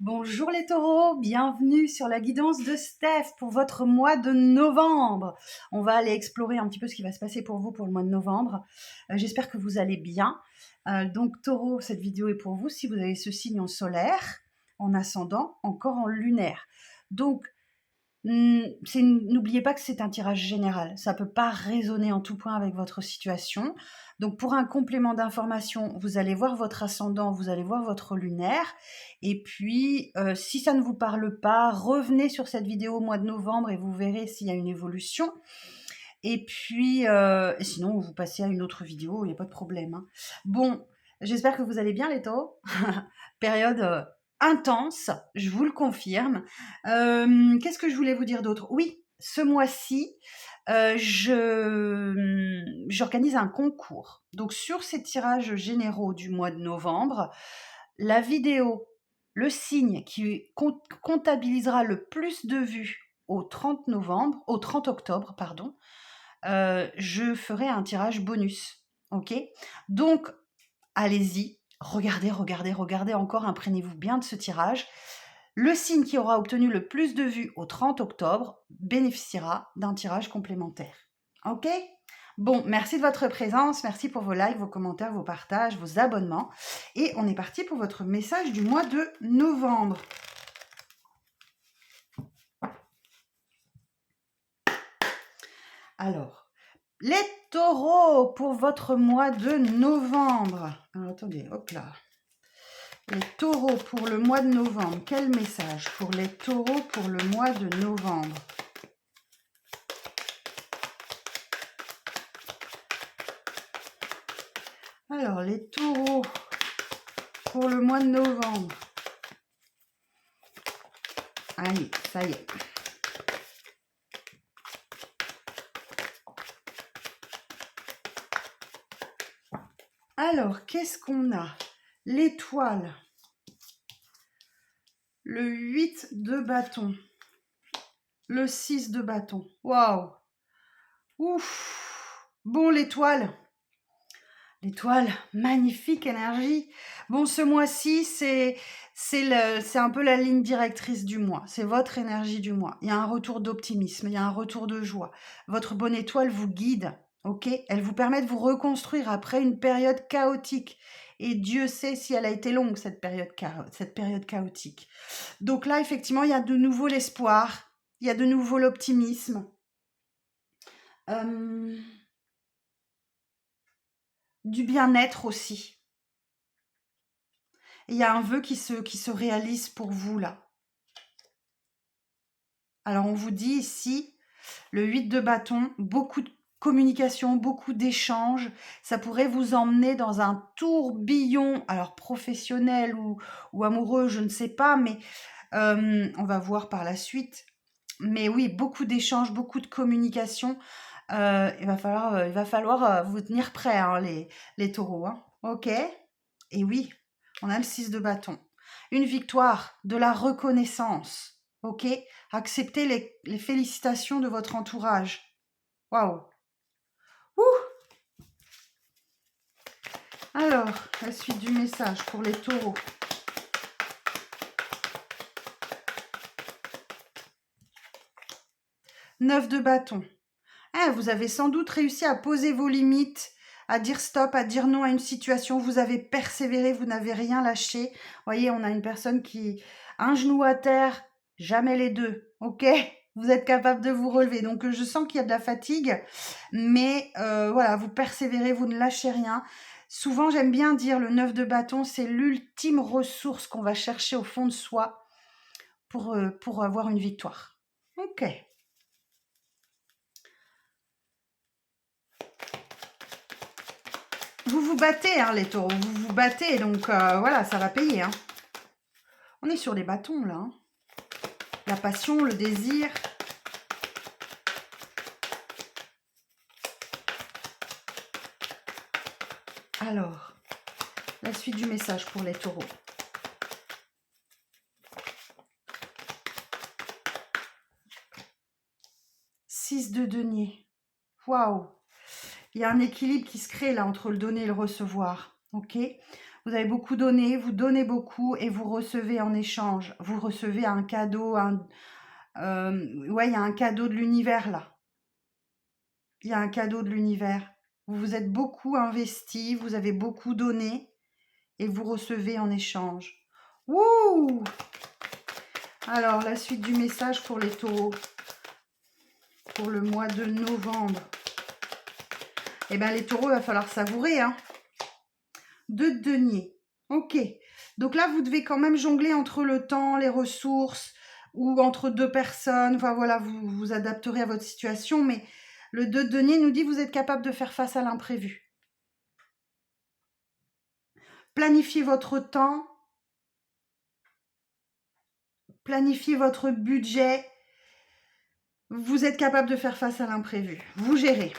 Bonjour les taureaux, bienvenue sur la guidance de Steph pour votre mois de novembre. On va aller explorer un petit peu ce qui va se passer pour vous pour le mois de novembre. J'espère que vous allez bien. Donc taureau, cette vidéo est pour vous si vous avez ce signe en solaire, en ascendant, encore en lunaire. Donc n'oubliez pas que c'est un tirage général. Ça ne peut pas résonner en tout point avec votre situation. Donc, pour un complément d'information, vous allez voir votre ascendant, vous allez voir votre lunaire. Et puis, si ça ne vous parle pas, revenez sur cette vidéo au mois de novembre et vous verrez s'il y a une évolution. Et puis, sinon, vous passez à une autre vidéo, il n'y a pas de problème, hein. Bon, j'espère que vous allez bien les taureaux. Période intense, je vous le confirme. Qu'est-ce que je voulais vous dire d'autre? Oui, ce mois-ci, j'organise un concours. Donc sur ces tirages généraux du mois de novembre, la vidéo, le signe qui comptabilisera le plus de vues au 30 octobre, pardon, je ferai un tirage bonus. Ok? Donc, allez-y, regardez encore, imprégnez-vous bien de ce tirage. Le signe qui aura obtenu le plus de vues au 30 octobre bénéficiera d'un tirage complémentaire. Ok? Bon, merci de votre présence, merci pour vos likes, vos commentaires, vos partages, vos abonnements. Et on est parti pour votre message du mois de novembre. Alors, les taureaux pour votre mois de novembre. Alors, attendez, hop là. Les taureaux pour le mois de novembre. Quel message pour les taureaux pour le mois de novembre? Alors, les taureaux pour le mois de novembre. Allez, ça y est. Alors, qu'est-ce qu'on a? L'étoile. Le 8 de bâton. Le 6 de bâton. Waouh! Ouf! Bon, l'étoile. L'étoile, magnifique énergie. Bon, ce mois-ci, c'est un peu la ligne directrice du mois. C'est votre énergie du mois. Il y a un retour d'optimisme, il y a un retour de joie. Votre bonne étoile vous guide, ok? Elle vous permet de vous reconstruire après une période chaotique. Et Dieu sait si elle a été longue, cette période chaotique. Donc là, effectivement, il y a de nouveau l'espoir, il y a de nouveau l'optimisme. Du bien-être aussi. Il y a un vœu qui se réalise pour vous là. Alors on vous dit ici, le 8 de bâton, beaucoup de communication, beaucoup d'échanges. Ça pourrait vous emmener dans un tourbillon, alors professionnel ou amoureux, je ne sais pas, mais on va voir par la suite. Mais oui, beaucoup d'échanges, beaucoup de communication. Il va falloir vous tenir prêts, hein, les taureaux. Hein. Ok? Et oui, on a le 6 de bâton. Une victoire, de la reconnaissance. Ok? Acceptez les félicitations de votre entourage. Waouh! Ouh! Alors, la suite du message pour les taureaux. Neuf de bâton. Vous avez sans doute réussi à poser vos limites, à dire stop, à dire non à une situation. Vous avez persévéré, vous n'avez rien lâché. Vous voyez, on a une personne qui un genou à terre, jamais les deux. Ok? Vous êtes capable de vous relever. Donc, je sens qu'il y a de la fatigue, mais voilà, vous persévérez, vous ne lâchez rien. Souvent, j'aime bien dire le 9 de bâton, c'est l'ultime ressource qu'on va chercher au fond de soi pour avoir une victoire. Ok. Vous vous battez, hein, les taureaux, vous vous battez, donc voilà, ça va payer. Hein. On est sur les bâtons, là. Hein. La passion, le désir. Alors, la suite du message pour les taureaux. Six de denier. Waouh! Il y a un équilibre qui se crée là entre le donner et le recevoir. Ok? Vous avez beaucoup donné, vous donnez beaucoup et vous recevez en échange. Vous recevez un cadeau, ouais, il y a un cadeau de l'univers là. Il y a un cadeau de l'univers. Vous vous êtes beaucoup investi, vous avez beaucoup donné et vous recevez en échange. Wouh! Alors, la suite du message pour les taureaux, pour le mois de novembre. Eh bien, les taureaux, il va falloir savourer, hein. 2 de denier. Ok. Donc là, vous devez quand même jongler entre le temps, les ressources, ou entre deux personnes. Enfin, voilà, vous vous adapterez à votre situation. Mais le 2 de denier nous dit que vous êtes capable de faire face à l'imprévu. Planifiez votre temps. Planifiez votre budget. Vous êtes capable de faire face à l'imprévu. Vous gérez.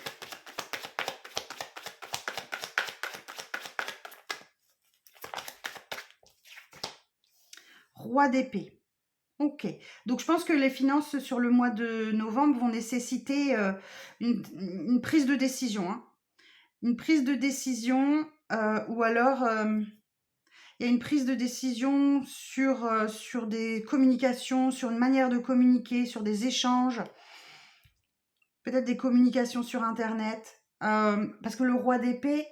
Roi d'épée. Ok. Donc, je pense que les finances sur le mois de novembre vont nécessiter une prise de décision. Hein. Une prise de décision ou alors il y a une prise de décision sur des communications, sur une manière de communiquer, sur des échanges, peut-être des communications sur Internet. Parce que le roi d'épée,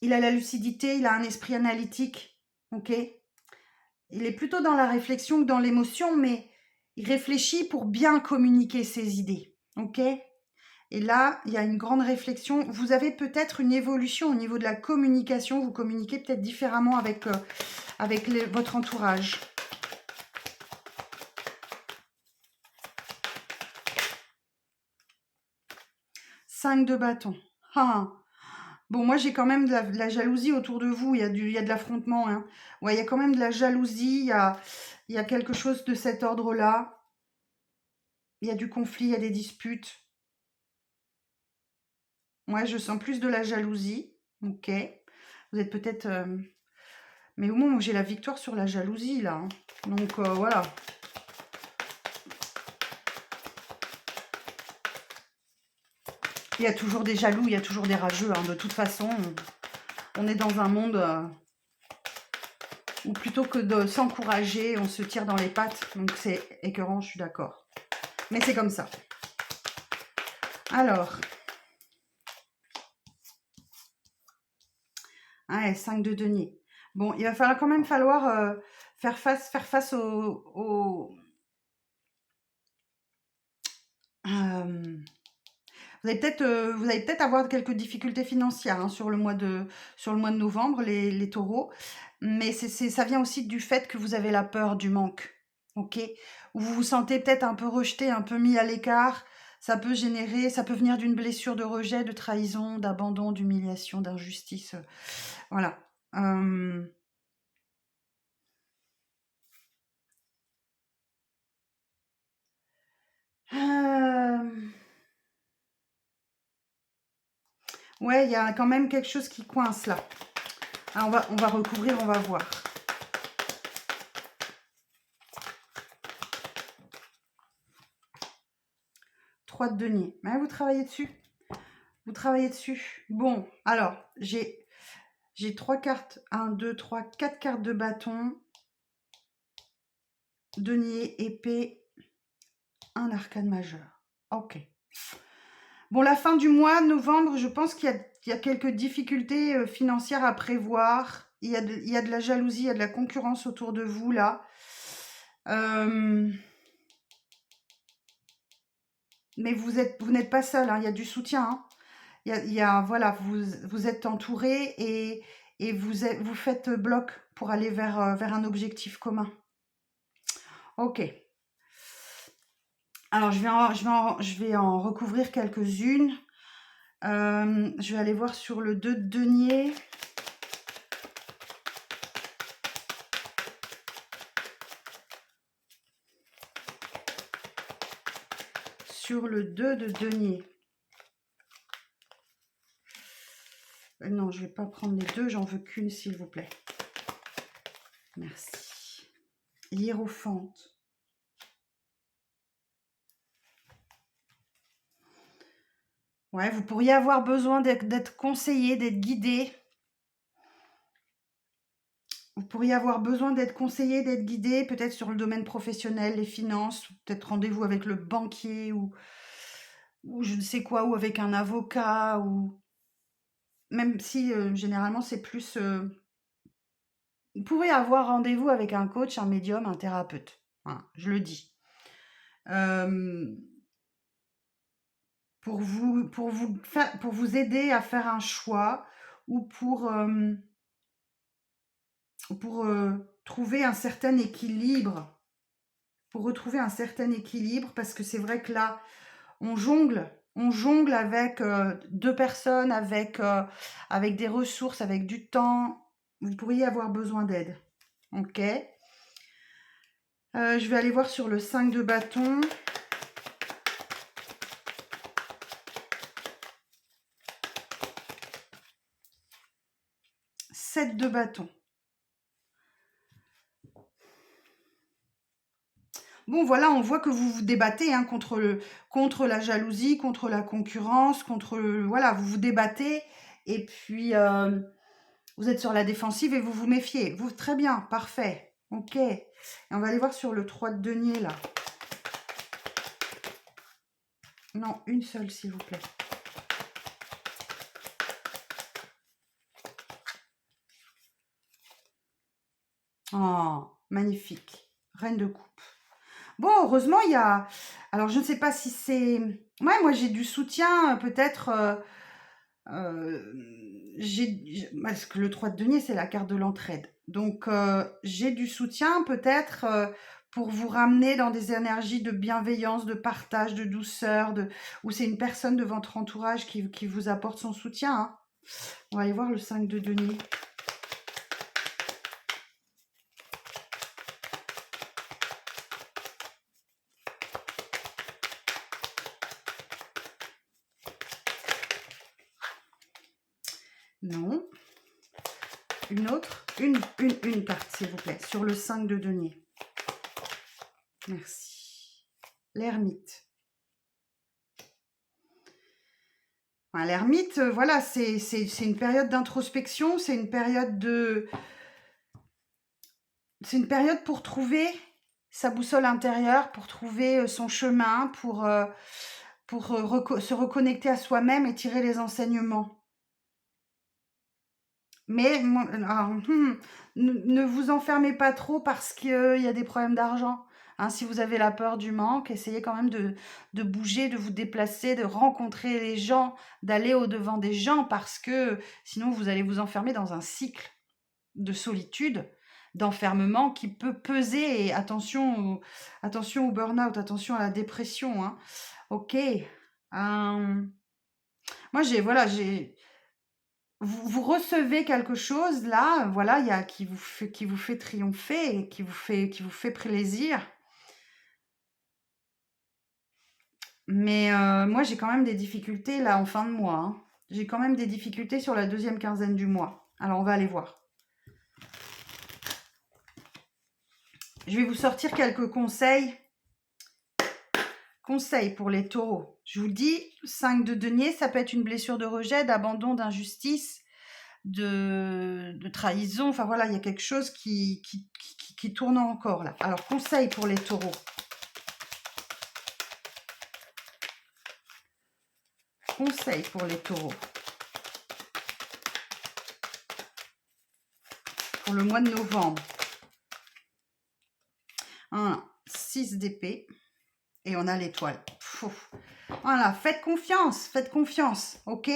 il a la lucidité, il a un esprit analytique, ok. Il est plutôt dans la réflexion que dans l'émotion, mais il réfléchit pour bien communiquer ses idées, ok. Et là, il y a une grande réflexion. Vous avez peut-être une évolution au niveau de la communication. Vous communiquez peut-être différemment avec votre entourage. Cinq de bâton. Ah. Bon, moi, j'ai quand même de la jalousie autour de vous. Il y a de l'affrontement. Hein. Ouais, il y a quand même de la jalousie. Il y a quelque chose de cet ordre-là. Il y a du conflit, il y a des disputes. Ouais, je sens plus de la jalousie. Ok. Vous êtes peut-être... Mais au moment où j'ai la victoire sur la jalousie, là. Hein. Donc, voilà. Il y a toujours des jaloux, il y a toujours des rageux. Hein. De toute façon, on est dans un monde où plutôt que de s'encourager, on se tire dans les pattes. Donc, c'est écœurant, je suis d'accord. Mais c'est comme ça. Alors... Ouais, 5 de denier. Bon, il va falloir quand même faire face vous allez peut-être avoir quelques difficultés financières hein, sur le mois de novembre, les taureaux. Mais ça vient aussi du fait que vous avez la peur du manque. Ok. Ou vous vous sentez peut-être un peu rejeté, un peu mis à l'écart. Ça peut venir d'une blessure de rejet, de trahison, d'abandon, d'humiliation, d'injustice. Voilà. Ouais, il y a quand même quelque chose qui coince là. Ah, on va recouvrir, on va voir. Trois de denier. Mais vous travaillez dessus. Vous travaillez dessus. Bon, alors, j'ai 3 cartes. 1, 2, 3, 4 cartes de bâton. Denier, épée. Un arcane majeur. Ok. Bon, la fin du mois, novembre, je pense qu'il y a quelques difficultés financières à prévoir. Il y a de la jalousie, il y a de la concurrence autour de vous, là. Mais vous n'êtes pas seul, hein, il y a du soutien. Hein. Voilà, vous êtes entouré et vous faites bloc pour aller vers un objectif commun. Ok. Alors, je vais en recouvrir quelques-unes. Je vais aller voir sur le 2 de denier. Sur le 2 de denier. Non, je ne vais pas prendre les deux, j'en veux qu'une, s'il vous plaît. Merci. Hiérophante. Ouais, vous pourriez avoir besoin d'être conseillé, d'être guidé. Vous pourriez avoir besoin d'être conseillé, d'être guidé, peut-être sur le domaine professionnel, les finances, ou peut-être rendez-vous avec le banquier ou je ne sais quoi, ou avec un avocat, ou même si généralement c'est plus... vous pourrez avoir rendez-vous avec un coach, un médium, un thérapeute. Voilà, je le dis. Euh, pour vous aider à faire un choix ou pour trouver un certain équilibre. Pour retrouver un certain équilibre, parce que c'est vrai que là, on jongle avec deux personnes, avec des ressources, avec du temps. Vous pourriez avoir besoin d'aide. Ok. Je vais aller voir sur le 5 de bâton. Sept de bâton. Bon, voilà, on voit que vous vous débattez hein, contre la jalousie, contre la concurrence, voilà, vous vous débattez et puis vous êtes sur la défensive et vous vous méfiez. Vous, très bien, parfait. Ok. Et on va aller voir sur le 3 de denier, là. Non, une seule, s'il vous plaît. Oh, magnifique. Reine de coupe. Bon, heureusement, il y a... Alors, je ne sais pas si c'est... Ouais, moi, j'ai du soutien, peut-être... parce que le 3 de denier, c'est la carte de l'entraide. Donc, j'ai du soutien, peut-être, pour vous ramener dans des énergies de bienveillance, de partage, de douceur, où c'est une personne de votre entourage qui vous apporte son soutien. Hein. On va aller voir le 5 de denier. Non. Une autre. Une carte, s'il vous plaît, sur le 5 de denier. Merci. L'ermite. Enfin, l'ermite, voilà, c'est une période d'introspection, c'est une période pour trouver sa boussole intérieure, pour trouver son chemin, pour se reconnecter à soi-même et tirer les enseignements. Mais alors, ne vous enfermez pas trop parce qu'il y a des problèmes d'argent. Hein, si vous avez la peur du manque, essayez quand même de bouger, de vous déplacer, de rencontrer les gens, d'aller au-devant des gens parce que sinon vous allez vous enfermer dans un cycle de solitude, d'enfermement qui peut peser. Et attention au burn-out, attention à la dépression. Hein. Ok. Moi, vous recevez quelque chose là, voilà, qui vous fait triompher et qui vous fait plaisir. Mais moi, j'ai quand même des difficultés là en fin de mois. Hein. J'ai quand même des difficultés sur la deuxième quinzaine du mois. Alors, on va aller voir. Je vais vous sortir quelques conseils. Conseils pour les taureaux. Je vous dis, 5 de denier, ça peut être une blessure de rejet, d'abandon, d'injustice, de trahison. Enfin voilà, il y a quelque chose qui tourne encore là. Alors, conseil pour les taureaux. Conseil pour les taureaux. Pour le mois de novembre. 6 d'épée. Et on a l'étoile. Voilà, faites confiance, ok?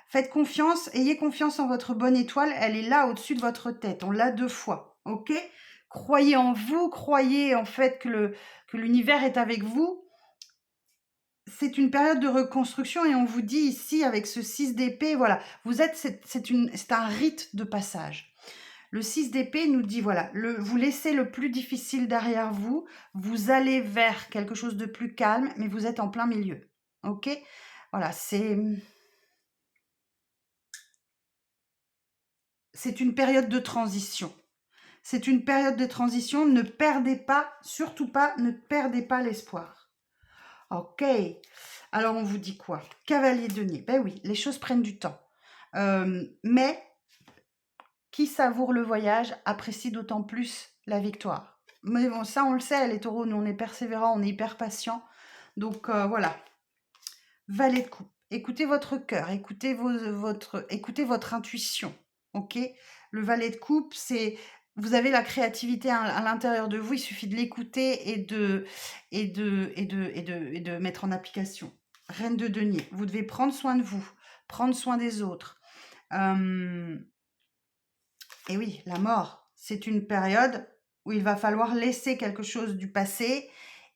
Faites confiance, ayez confiance en votre bonne étoile, elle est là au-dessus de votre tête, on l'a 2 fois, ok? Croyez en vous, croyez en fait que l'univers est avec vous. C'est une période de reconstruction et on vous dit ici avec ce 6 d'épée, voilà, c'est un rite de passage. Le 6 d'épée nous dit, voilà, vous laissez le plus difficile derrière vous, vous allez vers quelque chose de plus calme, mais vous êtes en plein milieu. Ok? Voilà, c'est une période de transition. C'est une période de transition, ne perdez pas, surtout pas, ne perdez pas l'espoir. Ok, alors on vous dit quoi? Cavalier de denier, ben oui, les choses prennent du temps. Mais qui savoure le voyage apprécie d'autant plus la victoire. Mais bon, ça, on le sait, les taureaux, nous, on est persévérants, on est hyper patients. Donc, voilà. Valet de coupe. Écoutez votre cœur, écoutez votre intuition. Ok. Le valet de coupe, c'est vous avez la créativité à l'intérieur de vous. Il suffit de l'écouter et de mettre en application. Reine de denier. Vous devez prendre soin de vous, prendre soin des autres. Et oui, la mort, c'est une période où il va falloir laisser quelque chose du passé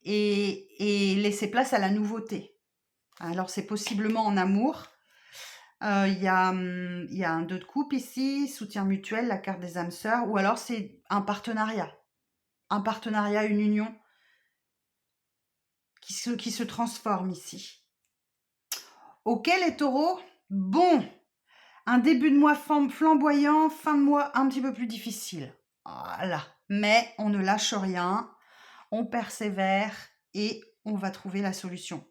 et laisser place à la nouveauté. Alors, c'est possiblement en amour. Il y a un 2 de coupe ici, soutien mutuel, la carte des âmes sœurs, ou alors c'est un partenariat. Un partenariat, une union qui se transforme ici. Ok les taureaux? Bon, un début de mois flamboyant, fin de mois un petit peu plus difficile. Voilà. Mais on ne lâche rien, on persévère et on va trouver la solution.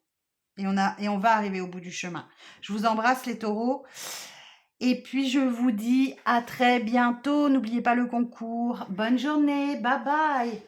Et on va arriver au bout du chemin. Je vous embrasse les taureaux. Et puis je vous dis à très bientôt. N'oubliez pas le concours. Bonne journée. Bye bye.